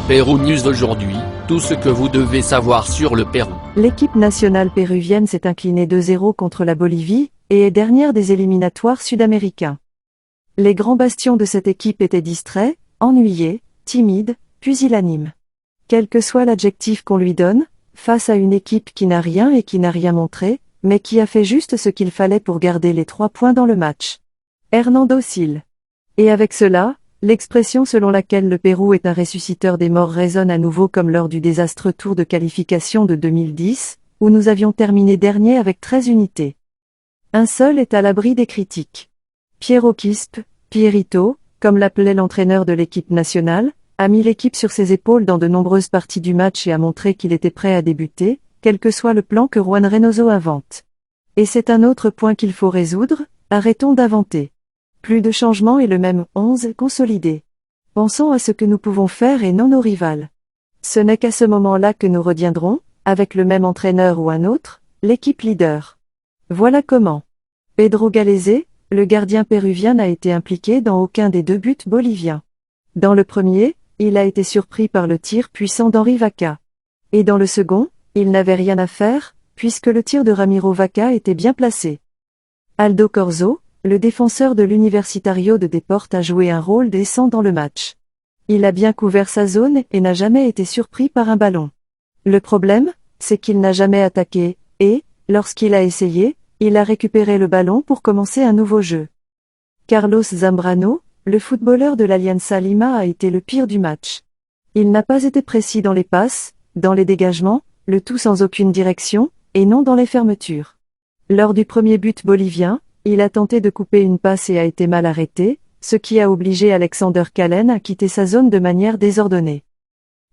Pérou News aujourd'hui, tout ce que vous devez savoir sur le Pérou. L'équipe nationale péruvienne s'est inclinée 2-0 contre la Bolivie, et est dernière des éliminatoires sud-américains. Les grands bastions de cette équipe étaient distraits, ennuyés, timides, pusillanimes. Quel que soit l'adjectif qu'on lui donne, face à une équipe qui n'a rien et qui n'a rien montré, mais qui a fait juste ce qu'il fallait pour garder les 3 points dans le match. Hernando Sil. Et avec cela, l'expression selon laquelle le Pérou est un ressusciteur des morts résonne à nouveau comme lors du désastreux tour de qualification de 2010, où nous avions terminé dernier avec 13 unités. Un seul est à l'abri des critiques. Piero Quispe, Pierrito, comme l'appelait l'entraîneur de l'équipe nationale, a mis l'équipe sur ses épaules dans de nombreuses parties du match et a montré qu'il était prêt à débuter, quel que soit le plan que Juan Reynoso invente. Et c'est un autre point qu'il faut résoudre, arrêtons d'inventer. Plus de changements et le même 11 consolidé. Pensons à ce que nous pouvons faire et non nos rivales. Ce n'est qu'à ce moment-là que nous retiendrons, avec le même entraîneur ou un autre, l'équipe leader. Voilà comment. Pedro Gallese, le gardien péruvien n'a été impliqué dans aucun des 2 buts boliviens. Dans le premier, il a été surpris par le tir puissant d'Henri Vaca. Et dans le second, il n'avait rien à faire, puisque le tir de Ramiro Vaca était bien placé. Aldo Corzo, le défenseur de l'Universitario de Deportes a joué un rôle décent dans le match. Il a bien couvert sa zone et n'a jamais été surpris par un ballon. Le problème, c'est qu'il n'a jamais attaqué, et, lorsqu'il a essayé, il a récupéré le ballon pour commencer un nouveau jeu. Carlos Zambrano, le footballeur de l'Alianza Lima a été le pire du match. Il n'a pas été précis dans les passes, dans les dégagements, le tout sans aucune direction, et non dans les fermetures. Lors du premier but bolivien, il a tenté de couper une passe et a été mal arrêté, ce qui a obligé Alexander Calen à quitter sa zone de manière désordonnée.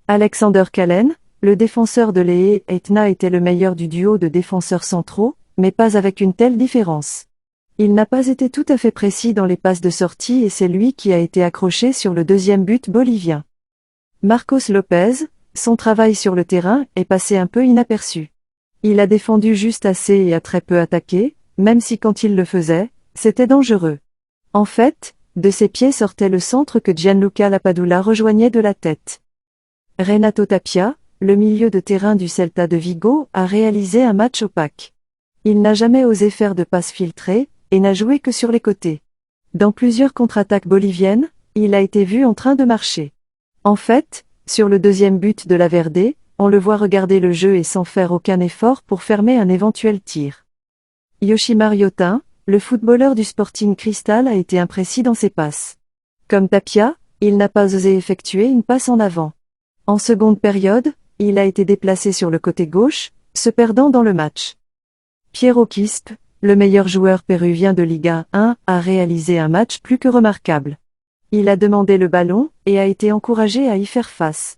Alexander Calen, le défenseur de l'EE Etna était le meilleur du duo de défenseurs centraux, mais pas avec une telle différence. Il n'a pas été tout à fait précis dans les passes de sortie et c'est lui qui a été accroché sur le deuxième but bolivien. Marcos Lopez, son travail sur le terrain est passé un peu inaperçu. Il a défendu juste assez et a très peu attaqué, même si quand il le faisait, c'était dangereux. En fait, de ses pieds sortait le centre que Gianluca Lapadula rejoignait de la tête. Renato Tapia, le milieu de terrain du Celta de Vigo, a réalisé un match opaque. Il n'a jamais osé faire de passes filtrées, et n'a joué que sur les côtés. Dans plusieurs contre-attaques boliviennes, il a été vu en train de marcher. En fait, sur le deuxième but de la Verde, on le voit regarder le jeu et sans faire aucun effort pour fermer un éventuel tir. Yoshimar Yotun, le footballeur du Sporting Cristal a été imprécis dans ses passes. Comme Tapia, il n'a pas osé effectuer une passe en avant. En seconde période, il a été déplacé sur le côté gauche, se perdant dans le match. Piero Quispe, le meilleur joueur péruvien de Liga 1, a réalisé un match plus que remarquable. Il a demandé le ballon, et a été encouragé à y faire face.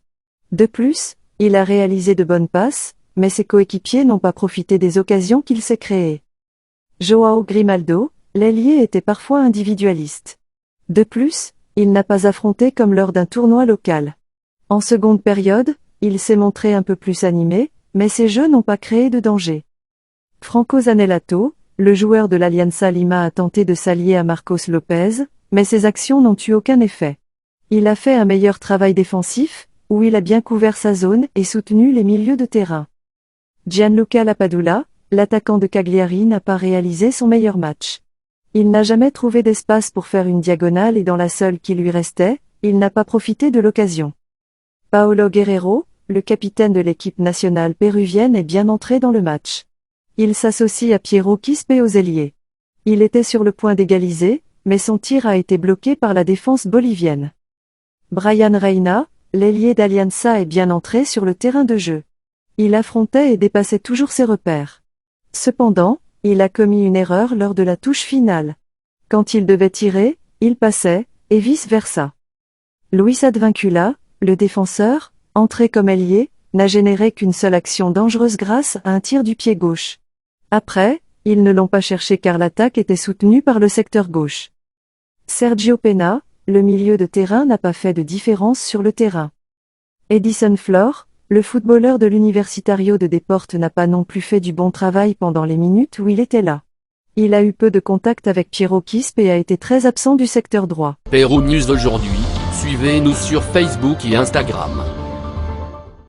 De plus, il a réalisé de bonnes passes, mais ses coéquipiers n'ont pas profité des occasions qu'il s'est créées. Joao Grimaldo, l'ailier était parfois individualiste. De plus, il n'a pas affronté comme lors d'un tournoi local. En seconde période, il s'est montré un peu plus animé, mais ses jeux n'ont pas créé de danger. Franco Zanellato, le joueur de l'Alianza Lima a tenté de s'allier à Marcos Lopez, mais ses actions n'ont eu aucun effet. Il a fait un meilleur travail défensif, où il a bien couvert sa zone et soutenu les milieux de terrain. Gianluca Lapadula, l'attaquant de Cagliari n'a pas réalisé son meilleur match. Il n'a jamais trouvé d'espace pour faire une diagonale et dans la seule qui lui restait, il n'a pas profité de l'occasion. Paolo Guerrero, le capitaine de l'équipe nationale péruvienne est bien entré dans le match. Il s'associe à Piero Quispe aux ailiers. Il était sur le point d'égaliser, mais son tir a été bloqué par la défense bolivienne. Brian Reina, l'ailier d'Alianza est bien entré sur le terrain de jeu. Il affrontait et dépassait toujours ses repères. Cependant, il a commis une erreur lors de la touche finale. Quand il devait tirer, il passait, et vice-versa. Luis Advincula, le défenseur, entré comme ailier, n'a généré qu'une seule action dangereuse grâce à un tir du pied gauche. Après, ils ne l'ont pas cherché car l'attaque était soutenue par le secteur gauche. Sergio Pena, le milieu de terrain n'a pas fait de différence sur le terrain. Edison Flor, le footballeur de l'Universitario de Deportes n'a pas non plus fait du bon travail pendant les minutes où il était là. Il a eu peu de contact avec Piero Quispe et a été très absent du secteur droit. Pérou News aujourd'hui, suivez-nous sur Facebook et Instagram.